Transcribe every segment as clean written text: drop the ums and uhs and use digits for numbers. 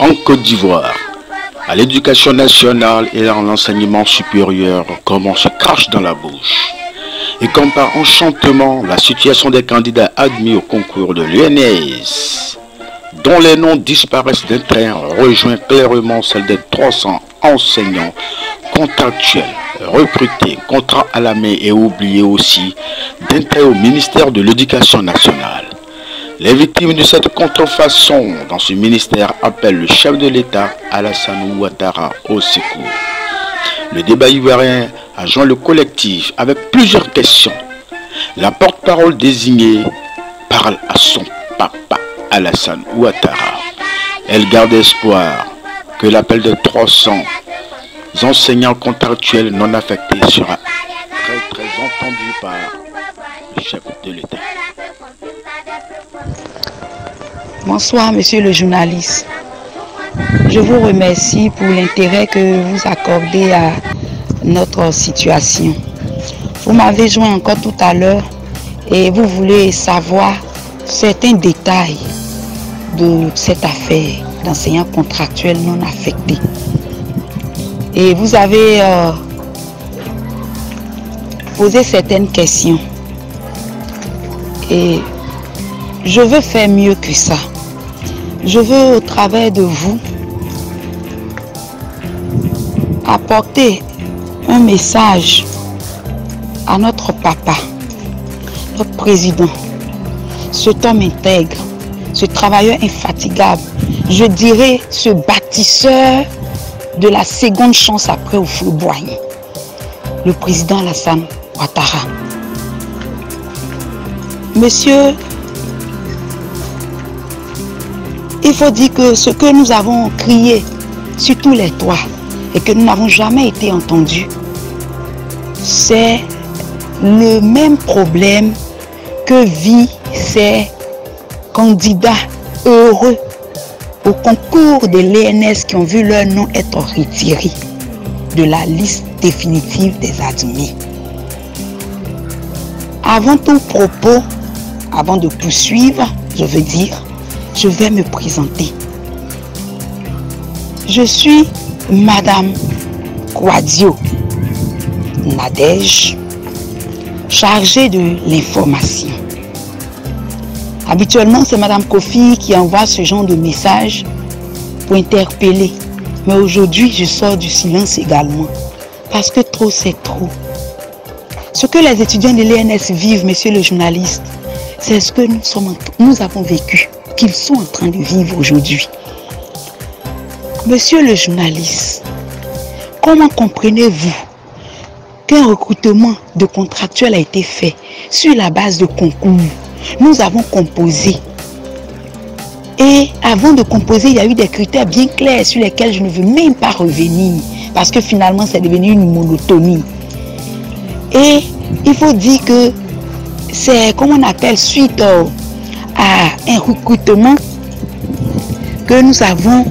En Côte d'Ivoire, à l'éducation nationale et dans l'enseignement supérieur, comme on se crache dans la bouche. Et comme par enchantement, la situation des candidats admis au concours de l'UNS, dont les noms disparaissent d'un train, rejoint clairement celle des 300 enseignants contractuels, recrutés, contrats à la main et oubliés aussi d'intérêt au ministère de l'Éducation nationale. Les victimes de cette contrefaçon dans ce ministère appellent le chef de l'État, Alassane Ouattara, au secours. Le débat ivoirien a joint le collectif avec plusieurs questions. La porte-parole désignée parle à son papa, Alassane Ouattara. Elle garde espoir que l'appel de 300 enseignants contractuels non affectés sera très entendu par le chef de l'État. Bonsoir, monsieur le journaliste. Je vous remercie pour l'intérêt que vous accordez à notre situation. Vous m'avez joint encore tout à l'heure et vous voulez savoir certains détails de cette affaire d'enseignants contractuels non affectés. Et vous avez posé certaines questions. Et je veux faire mieux que ça. Je veux, au travers de vous, apporter un message à notre papa, notre président, cet homme intègre, ce travailleur infatigable, je dirais ce bâtisseur de la seconde chance après au fourboyant, le président Alassane Ouattara. Monsieur, il faut dire que ce que nous avons crié sur tous les toits et que nous n'avons jamais été entendus, c'est le même problème que vivent ces candidats heureux au concours de l'ENS qui ont vu leur nom être retiré de la liste définitive des admis. Avant tout propos, avant de poursuivre, je veux dire, je vais me présenter. Je suis Madame Kouadio Nadège, chargée de l'information. Habituellement, c'est Madame Kofi qui envoie ce genre de message pour interpeller. Mais aujourd'hui, je sors du silence également. Parce que trop, c'est trop. Ce que les étudiants de l'ENS vivent, monsieur le journaliste, c'est ce que nous avons vécu, qu'ils sont en train de vivre aujourd'hui. Monsieur le journaliste, comment comprenez-vous qu'un recrutement de contractuels a été fait sur la base de concours? Nous avons composé. Et avant de composer, il y a eu des critères bien clairs sur lesquels je ne veux même pas revenir. Parce que finalement, c'est devenu une monotonie. Et il faut dire que c'est, comme on appelle, suite à un recrutement que nous avons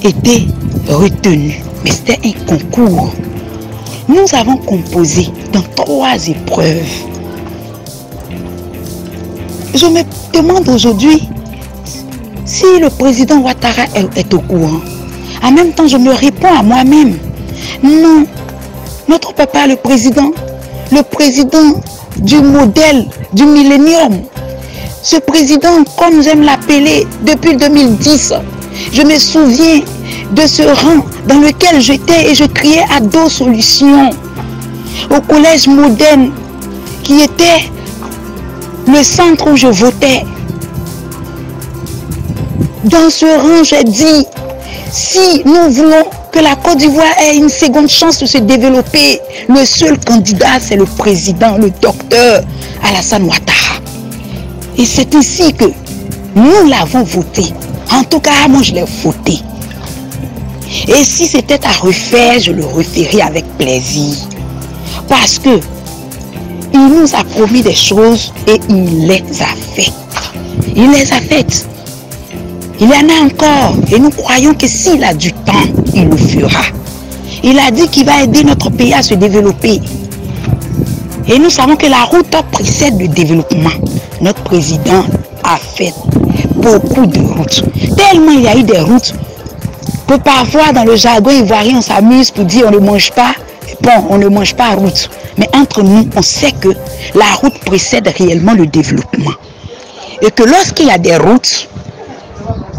été retenus. Mais c'était un concours. Nous avons composé dans 3 épreuves. Je me demande aujourd'hui si le président Ouattara est au courant. En même temps, je me réponds à moi-même. Non, notre papa, le président du modèle du millénium, ce président, comme j'aime l'appeler, depuis 2010, je me souviens de ce rang dans lequel j'étais et je criais à dos solutions au collège moderne qui était le centre où je votais. Dans ce rang, j'ai dit, si nous voulons que la Côte d'Ivoire ait une seconde chance de se développer, le seul candidat, c'est le président, le docteur Alassane Ouattara. Et c'est ainsi que nous l'avons voté. En tout cas, moi, je l'ai voté. Et si c'était à refaire, je le referais avec plaisir. Parce que il nous a promis des choses et il les a faites. Il les a faites. Il y en a encore. Et nous croyons que s'il a du temps, il le fera. Il a dit qu'il va aider notre pays à se développer. Et nous savons que la route précède le développement. Notre président a fait beaucoup de routes. Tellement il y a eu des routes Que parfois, dans le jargon ivoirien, on s'amuse pour dire on ne mange pas. Bon, on ne mange pas route. Mais entre nous, on sait que la route précède réellement le développement. Et que lorsqu'il y a des routes,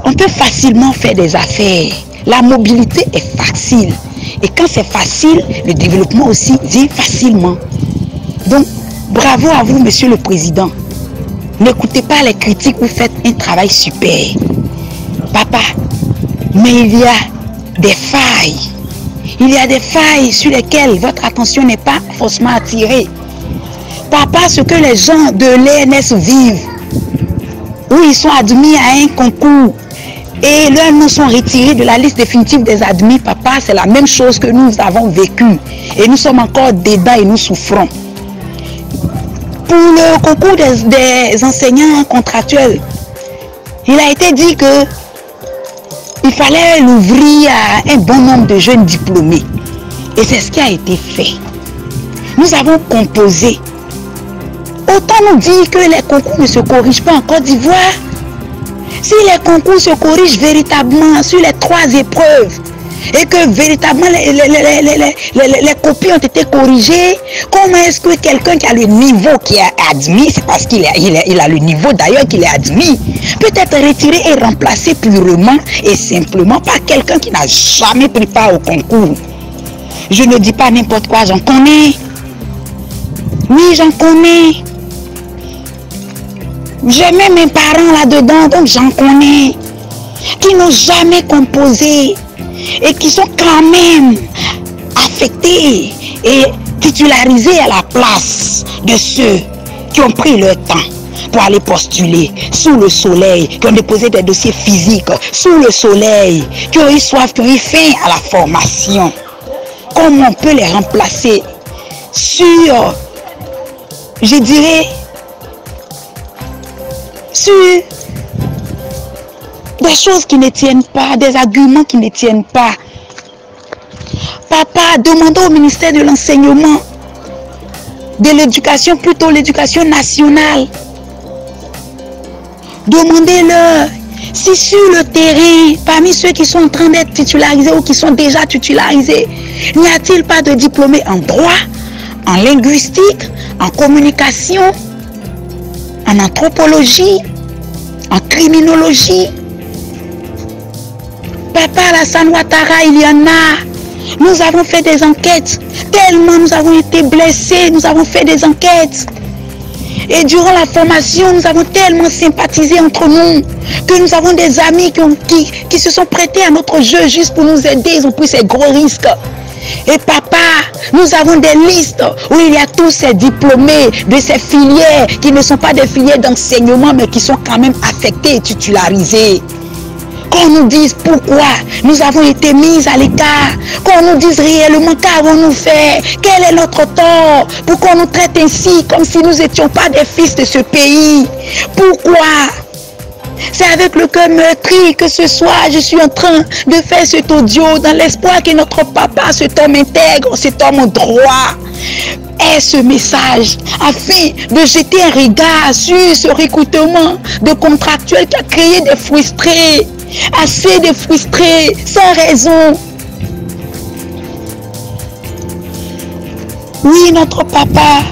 on peut facilement faire des affaires. La mobilité est facile. Et quand c'est facile, le développement aussi vient facilement. Donc, bravo à vous, Monsieur le Président. N'écoutez pas les critiques, vous faites un travail super. Papa, mais il y a des failles. Il y a des failles sur lesquelles votre attention n'est pas forcément attirée. Papa, ce que les gens de l'ENS vivent, où ils sont admis à un concours et leurs noms sont retirés de la liste définitive des admis, papa, c'est la même chose que nous avons vécu. Et nous sommes encore dedans et nous souffrons. Pour le concours des enseignants contractuels, il a été dit que il fallait l'ouvrir à un bon nombre de jeunes diplômés. Et c'est ce qui a été fait. Nous avons composé. Autant nous dire que les concours ne se corrigent pas en Côte d'Ivoire. Si les concours se corrigent véritablement sur les 3 épreuves et que véritablement les copies ont été corrigées, comment est-ce que quelqu'un qui a le niveau qui est admis, c'est parce qu'il a le niveau d'ailleurs qu'il est admis, peut être retiré et remplacé purement et simplement par quelqu'un qui n'a jamais pris part au concours? Je ne dis pas n'importe quoi, j'en connais. Oui, j'en connais. J'ai même mes parents là-dedans, donc j'en connais, qui n'ont jamais composé et qui sont quand même affectés et titularisés à la place de ceux qui ont pris leur temps pour aller postuler sous le soleil, qui ont déposé des dossiers physiques sous le soleil, qui ont eu soif, qui ont eu faim à la formation. Comment on peut les remplacer sur, je dirais, sur des choses qui ne tiennent pas, des arguments qui ne tiennent pas? Papa, demandons au ministère de l'enseignement, de l'éducation, plutôt l'éducation nationale. Demandez-leur si sur le terrain, parmi ceux qui sont en train d'être titularisés ou qui sont déjà titularisés, n'y a-t-il pas de diplômés en droit, en linguistique, en communication, en anthropologie, en criminologie? Papa Alassane Ouattara, il y en a. Nous avons fait des enquêtes. Tellement nous avons été blessés, nous avons fait des enquêtes. Et durant la formation, nous avons tellement sympathisé entre nous que nous avons des amis qui se sont prêtés à notre jeu juste pour nous aider. Ils ont pris ces gros risques. Et papa, nous avons des listes où il y a tous ces diplômés de ces filières qui ne sont pas des filières d'enseignement mais qui sont quand même affectés et titularisés. Qu'on nous dise pourquoi nous avons été mis à l'écart, qu'on nous dise réellement qu'avons-nous fait, quel est notre tort, pour qu'on nous traite ainsi comme si nous n'étions pas des fils de ce pays. Pourquoi? C'est avec le cœur meurtri que ce soir je suis en train de faire cet audio dans l'espoir que notre papa, cet homme intègre, cet homme droit, ait ce message afin de jeter un regard sur ce recrutement de contractuels qui a créé des frustrés, assez de frustrés, sans raison. Oui, notre papa,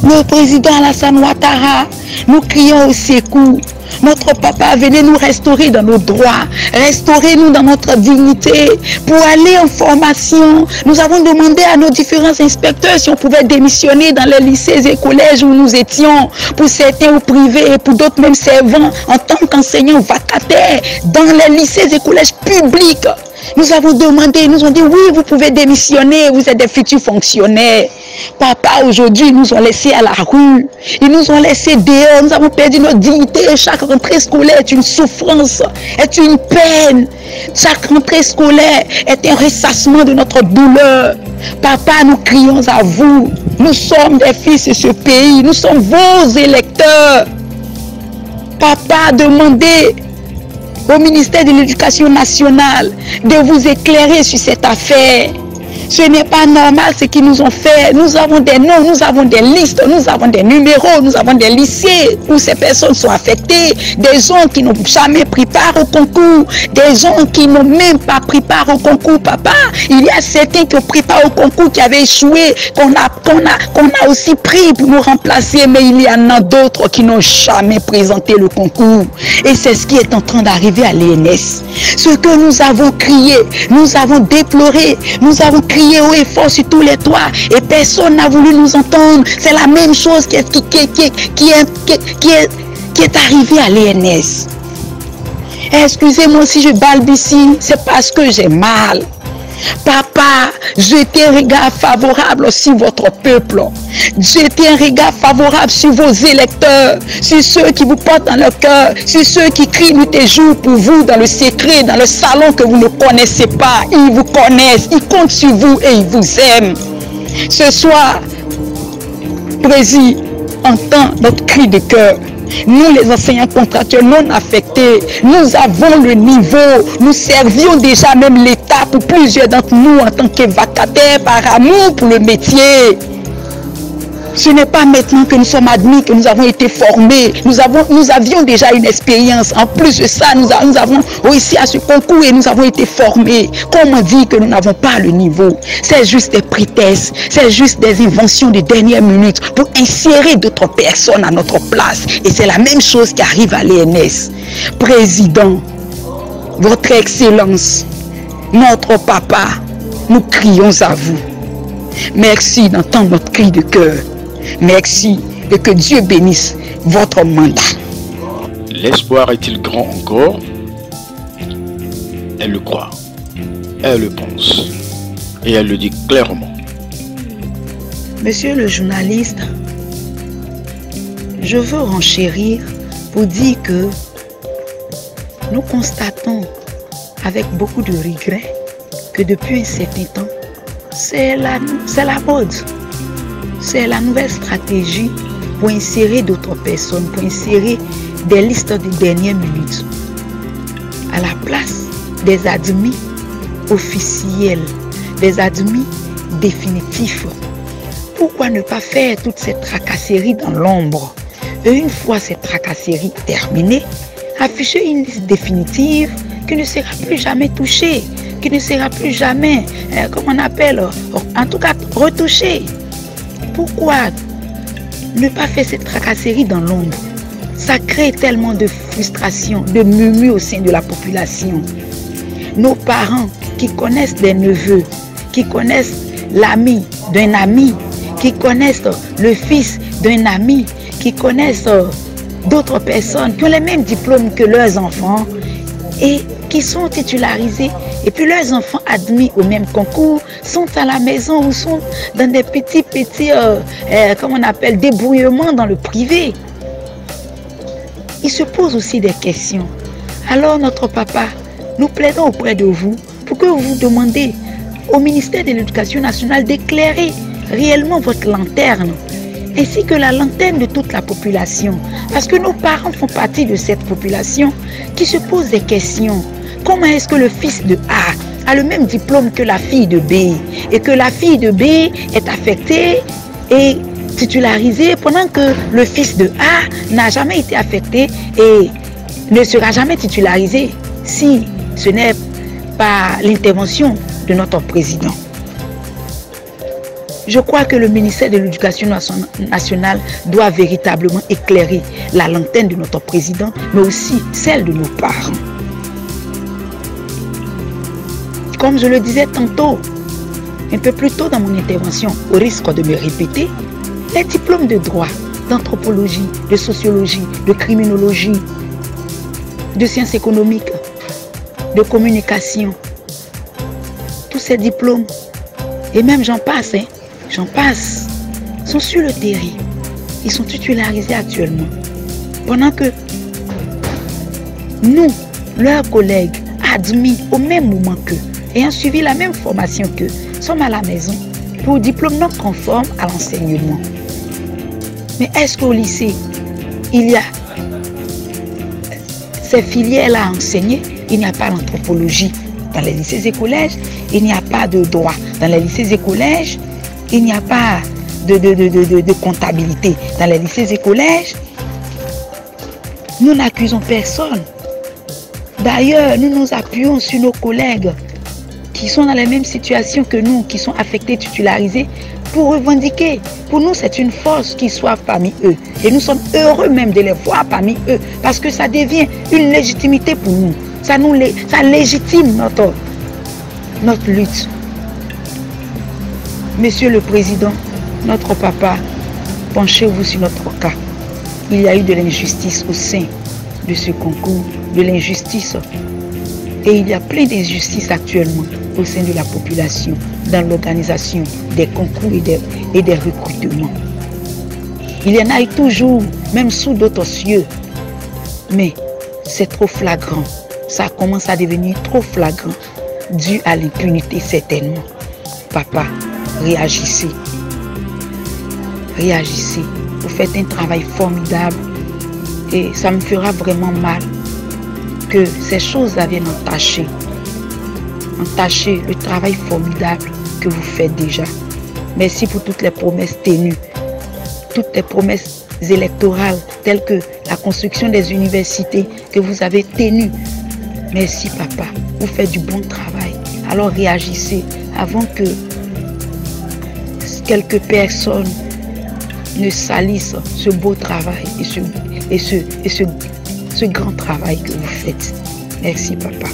le président Alassane Ouattara, nous crions au secours. Notre papa, venez nous restaurer dans nos droits, restaurez-nous dans notre dignité. Pour aller en formation, nous avons demandé à nos différents inspecteurs si on pouvait démissionner dans les lycées et collèges où nous étions, pour certains au privé et pour d'autres même servants en tant qu'enseignants vacataires dans les lycées et collèges publics. Nous avons demandé, ils nous ont dit oui, vous pouvez démissionner, vous êtes des futurs fonctionnaires. Papa, aujourd'hui, ils nous ont laissés à la rue, ils nous ont laissés dehors, nous avons perdu notre dignité. Chaque rentrée scolaire est une souffrance, est une peine. Chaque rentrée scolaire est un ressassement de notre douleur. Papa, nous crions à vous, nous sommes des fils de ce pays, nous sommes vos électeurs. Papa, demandez au ministère de l'Éducation nationale de vous éclairer sur cette affaire. Ce n'est pas normal ce qu'ils nous ont fait. Nous avons des noms, nous avons des listes, nous avons des numéros, nous avons des lycées où ces personnes sont affectées. Des gens qui n'ont jamais pris part au concours, des gens qui n'ont même pas pris part au concours, papa. Il y a certains qui ont pris part au concours, qui avaient échoué, qu'on a aussi pris pour nous remplacer, mais il y en a d'autres qui n'ont jamais présenté le concours. Et c'est ce qui est en train d'arriver à l'ENS. Ce que nous avons crié, nous avons déploré, nous avons crié haut et fort sur tous les toits et personne n'a voulu nous entendre. C'est la même chose qui est arrivée à l'ENS. Excusez-moi si je balbutie, c'est parce que j'ai mal. Papa, jetez un regard favorable sur votre peuple. Jetez un regard favorable sur vos électeurs, sur ceux qui vous portent dans leur cœur, sur ceux qui crient nuit et jour pour vous dans le secret, dans le salon que vous ne connaissez pas. Ils vous connaissent, ils comptent sur vous et ils vous aiment. Ce soir, Président, entend notre cri de cœur. Nous, les enseignants contractuels non affectés, nous avons le niveau. Nous servions déjà même l'État pour plusieurs d'entre nous en tant que vacataires par amour pour le métier. Ce n'est pas maintenant que nous sommes admis, que nous avons été formés. Nous avions déjà une expérience. En plus de ça, nous avons réussi à ce concours et nous avons été formés. Comment dire que nous n'avons pas le niveau? C'est juste des prétextes, c'est juste des inventions de dernière minute pour insérer d'autres personnes à notre place. Et c'est la même chose qui arrive à l'ENS. Président, votre Excellence, notre papa, nous crions à vous. Merci d'entendre notre cri de cœur. Merci et que Dieu bénisse votre mandat. L'espoir est-il grand encore? Elle le croit, elle le pense et elle le dit clairement. Monsieur le journaliste, je veux renchérir pour dire que nous constatons avec beaucoup de regret que depuis un certain temps, c'est la mode. C'est la nouvelle stratégie pour insérer d'autres personnes, pour insérer des listes de dernière minute à la place des admis officiels, des admis définitifs. Pourquoi ne pas faire toute cette tracasserie dans l'ombre? Et une fois cette tracasserie terminée, afficher une liste définitive qui ne sera plus jamais touchée, qui ne sera plus jamais, comment on appelle, en tout cas retouchée. Pourquoi ne pas faire cette tracasserie dans l'ombre? Ça crée tellement de frustration, de murmures au sein de la population. Nos parents qui connaissent des neveux, qui connaissent l'ami d'un ami, qui connaissent le fils d'un ami, qui connaissent d'autres personnes qui ont les mêmes diplômes que leurs enfants et qui sont titularisés. Et puis leurs enfants admis au même concours sont à la maison ou sont dans des petits, comment on appelle, débrouillements dans le privé. Ils se posent aussi des questions. Alors notre papa, nous plaidons auprès de vous pour que vous demandez au ministère de l'Éducation nationale d'éclairer réellement votre lanterne, ainsi que la lanterne de toute la population. Parce que nos parents font partie de cette population qui se pose des questions. Comment est-ce que le fils de A a le même diplôme que la fille de B et que la fille de B est affectée et titularisée pendant que le fils de A n'a jamais été affecté et ne sera jamais titularisé si ce n'est pas l'intervention de notre président? Je crois que le ministère de l'Éducation nationale doit véritablement éclairer la lanterne de notre président, mais aussi celle de nos parents. Comme je le disais tantôt, un peu plus tôt dans mon intervention, au risque de me répéter, les diplômes de droit, d'anthropologie, de sociologie, de criminologie, de sciences économiques, de communication, tous ces diplômes, et même j'en passe, sont sur le terrain. Ils sont titularisés actuellement. Pendant que nous, leurs collègues, admis au même moment qu'eux, ayant suivi la même formation qu'eux, sommes à la maison pour diplôme non conforme à l'enseignement. Mais est-ce qu'au lycée, il y a ces filières-là à enseigner? Il n'y a pas l'anthropologie, Dans les lycées et collèges, il n'y a pas de droit. Dans les lycées et collèges, il n'y a pas de comptabilité. Dans les lycées et collèges, nous n'accusons personne. D'ailleurs, nous nous appuyons sur nos collègues qui sont dans la même situation que nous, qui sont affectés, titularisés, pour revendiquer. Pour nous, c'est une force qu'ils soient parmi eux. Et nous sommes heureux même de les voir parmi eux, parce que ça devient une légitimité pour nous. Ça légitime notre lutte. Monsieur le Président, notre papa, penchez-vous sur notre cas. Il y a eu de l'injustice au sein de ce concours, de l'injustice. Et il y a plein d'injustices actuellement au sein de la population, dans l'organisation des concours et des recrutements. Il y en a eu toujours, même sous d'autres cieux. Mais c'est trop flagrant. Ça commence à devenir trop flagrant, dû à l'impunité certainement. Papa, réagissez. Réagissez. Vous faites un travail formidable. Et ça me fera vraiment mal que ces choses-là viennent entacher le travail formidable que vous faites déjà. Merci pour toutes les promesses tenues, toutes les promesses électorales telles que la construction des universités que vous avez tenues. Merci papa, vous faites du bon travail. Alors réagissez avant que quelques personnes ne salissent ce beau travail et ce grand travail que vous faites. Merci papa.